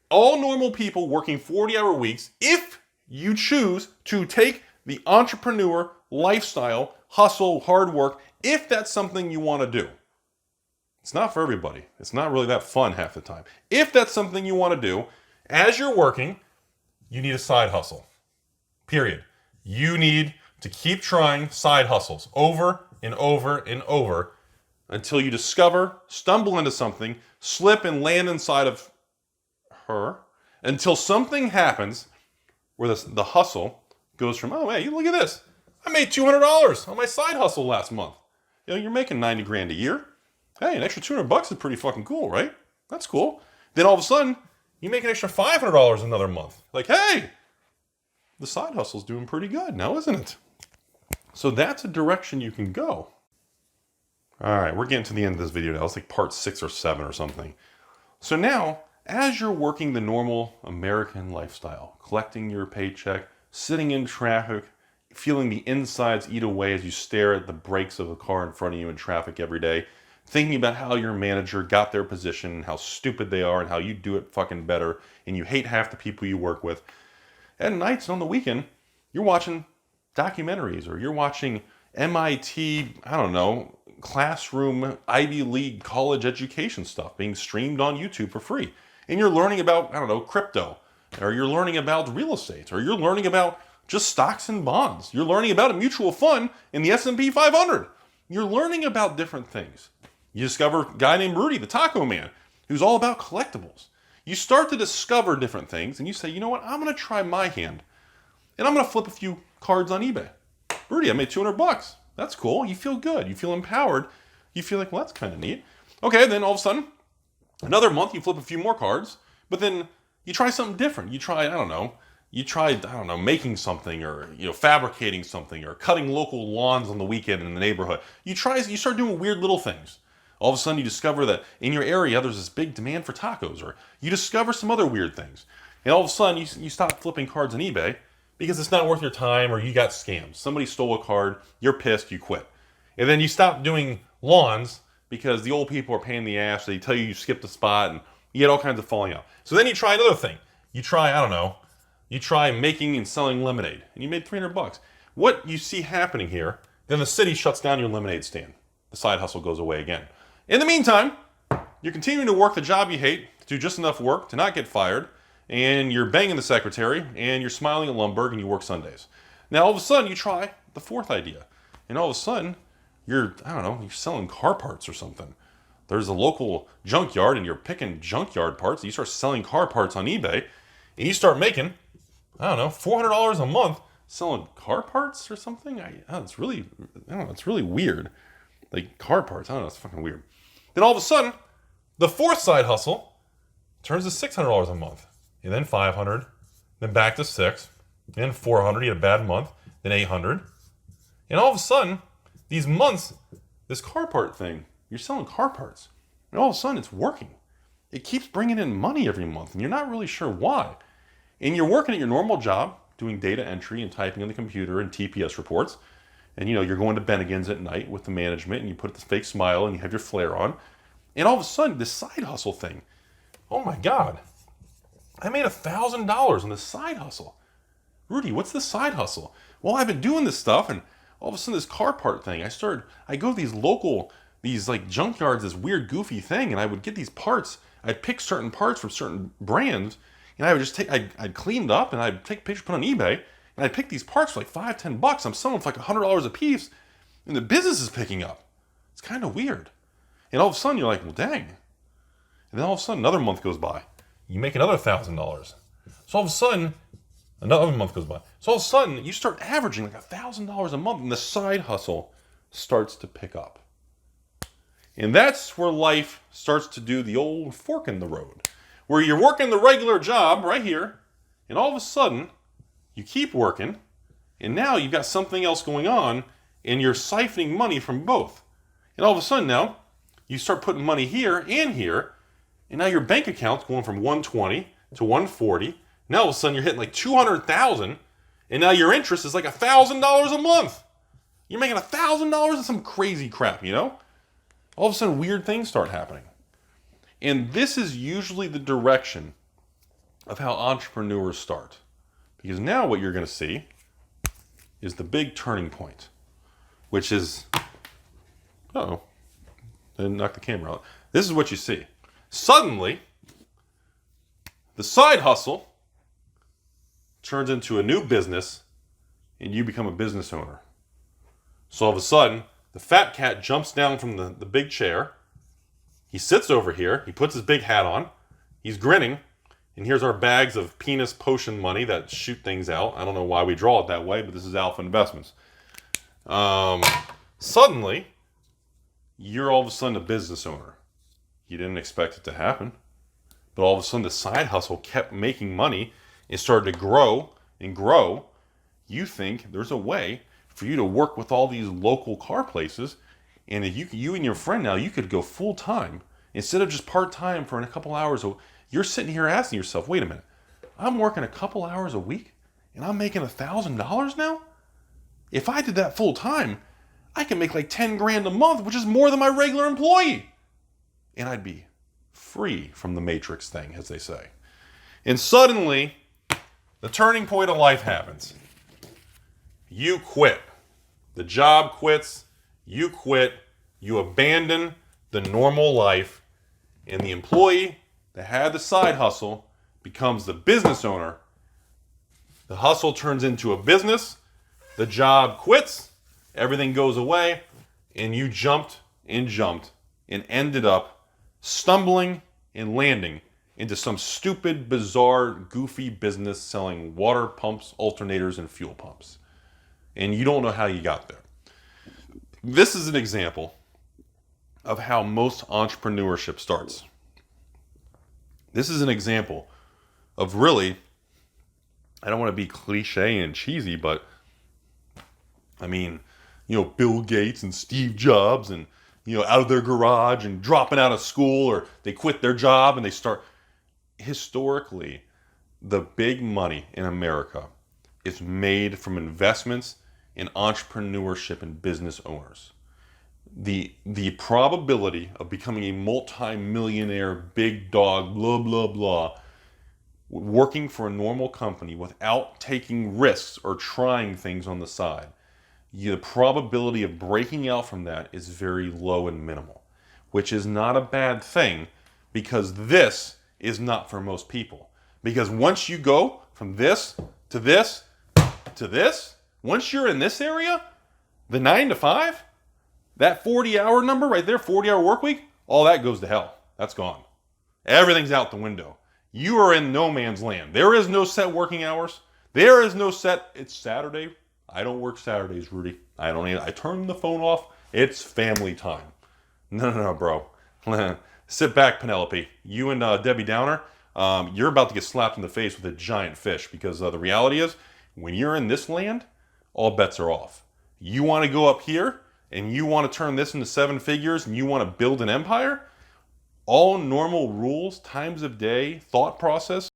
All normal people working 40-hour weeks, if you choose to take the entrepreneur lifestyle, hustle, hard work, if that's something you want to do. It's not for everybody. It's not really that fun half the time. If that's something you want to do, as you're working, you need a side hustle. Period. You need to keep trying side hustles over and over and over until you discover, stumble into something, slip and land inside of her, until something happens where the hustle goes from, oh, hey, look at this. I made $200 on my side hustle last month. You're making 90 grand a year. Hey, an extra $200 is pretty fucking cool, right? That's cool. Then all of a sudden, you make an extra $500 another month. Like, hey, the side hustle's doing pretty good now, isn't it? So that's a direction you can go. All right, we're getting to the end of this video now. It's like part 6 or 7 or something. So now, as you're working the normal American lifestyle, collecting your paycheck, sitting in traffic, feeling the insides eat away as you stare at the brakes of a car in front of you in traffic every day, thinking about how your manager got their position and how stupid they are and how you do it fucking better and you hate half the people you work with. At nights and on the weekend, you're watching documentaries or you're watching MIT, I don't know, classroom, Ivy League college education stuff being streamed on YouTube for free. And you're learning about, I don't know, crypto, or you're learning about real estate, or you're learning about just stocks and bonds. You're learning about a mutual fund in the S&P 500. You're learning about different things. You discover a guy named Rudy, the taco man, who's all about collectibles. You start to discover different things, and you say, you know what, I'm going to try my hand, and I'm going to flip a few cards on eBay. Rudy, I made $200. That's cool. You feel good. You feel empowered. You feel like, well, that's kind of neat. Okay, then all of a sudden, another month, you flip a few more cards, but then you try something different. You try, making something, or fabricating something, or cutting local lawns on the weekend in the neighborhood. You start doing weird little things. All of a sudden you discover that in your area there's this big demand for tacos, or you discover some other weird things. And all of a sudden you stop flipping cards on eBay because it's not worth your time, or you got scammed. Somebody stole a card, you're pissed, you quit. And then you stop doing lawns because the old people are paying the ass, they tell you skipped a spot, and you get all kinds of falling out. So then you try another thing. You try making and selling lemonade, and you made $300. What you see happening here, then the city shuts down your lemonade stand. The side hustle goes away again. In the meantime, you're continuing to work the job you hate, to do just enough work to not get fired, and you're banging the secretary, and you're smiling at Lumberg, and you work Sundays. Now all of a sudden you try the fourth idea, and all of a sudden you're selling car parts or something. There's a local junkyard, and you're picking junkyard parts, and you start selling car parts on eBay, and you start making, $400 a month selling car parts or something. It's really weird. Like car parts, it's fucking weird. Then all of a sudden, the fourth side hustle turns to $600 a month, and then $500, then back to $600, then $400. You had a bad month, then $800, and all of a sudden, these months, this car part thing, you're selling car parts, and all of a sudden, it's working. It keeps bringing in money every month, and you're not really sure why. And you're working at your normal job, doing data entry and typing on the computer and TPS reports. And you're going to Bennigan's at night with the management, and you put the fake smile and you have your flare on. And all of a sudden, this side hustle thing, oh my God, I made $1,000 on this side hustle. Rudy, what's the side hustle? Well, I've been doing this stuff, and all of a sudden this car part thing, I go to these like junkyards, this weird goofy thing, and I would get these parts. I'd pick certain parts from certain brands, and I would just I'd clean it up, and I'd take pictures, put on eBay, and I'd pick these parts for like $5, $10. I'm selling for like $100 a piece, and the business is picking up. It's kind of weird. And all of a sudden, you're like, well, dang. And then all of a sudden, another month goes by. You make another $1,000. So all of a sudden, another month goes by. So all of a sudden, you start averaging like $1,000 a month, and the side hustle starts to pick up. And that's where life starts to do the old fork in the road, where you're working the regular job right here, and all of a sudden, you keep working, and now you've got something else going on, and you're siphoning money from both. And all of a sudden now, you start putting money here and here, and now your bank account's going from 120 to 140. Now all of a sudden you're hitting like 200,000, and now your interest is like $1,000 a month. You're making $1,000 in some crazy crap, you know? All of a sudden weird things start happening. And this is usually the direction of how entrepreneurs start. Because now what you're going to see is the big turning point, which is, I didn't knock the camera out. This is what you see. Suddenly, the side hustle turns into a new business, and you become a business owner. So all of a sudden, the fat cat jumps down from the big chair. He sits over here. He puts his big hat on. He's grinning. And here's our bags of penis potion money that shoot things out. I don't know why we draw it that way, but this is Alpha Investments. Suddenly, you're all of a sudden a business owner. You didn't expect it to happen. But all of a sudden, the side hustle kept making money. It started to grow and grow. You think there's a way for you to work with all these local car places. And if you and your friend now, you could go full time instead of just part time for a couple hours. You're sitting here asking yourself, wait a minute, I'm working a couple hours a week and I'm making $1,000 now? If I did that full time, I can make like 10 grand a month, which is more than my regular employee. And I'd be free from the matrix thing, as they say. And suddenly, the turning point of life happens. You quit. The job quits. You quit. You abandon the normal life. And the employee that had the side hustle becomes the business owner. The hustle turns into a business. The job quits. Everything goes away. And you jumped and ended up stumbling and landing into some stupid, bizarre, goofy business selling water pumps, alternators, and fuel pumps. And you don't know how you got there. This is an example of how most entrepreneurship starts. This is an example of really, I don't want to be cliche and cheesy, but I mean, Bill Gates and Steve Jobs and, out of their garage and dropping out of school, or they quit their job and they start. Historically, the big money in America is made from investments in entrepreneurship and business owners. The probability of becoming a multi-millionaire, big dog, blah, blah, blah, working for a normal company without taking risks or trying things on the side, the probability of breaking out from that is very low and minimal, which is not a bad thing, because this is not for most people. Because once you go from this to this to this, once you're in this area, the 9 to 5, that 40-hour number right there, 40-hour work week, all that goes to hell. That's gone. Everything's out the window. You are in no man's land. There is no set working hours. There is no set, it's Saturday. I don't work Saturdays, Rudy. I turn the phone off. It's family time. No, bro. Sit back, Penelope. You and Debbie Downer, you're about to get slapped in the face with a giant fish, because the reality is, when you're in this land, all bets are off. You want to go up here, and you want to turn this into 7 figures, and you want to build an empire, all normal rules, times of day, thought process,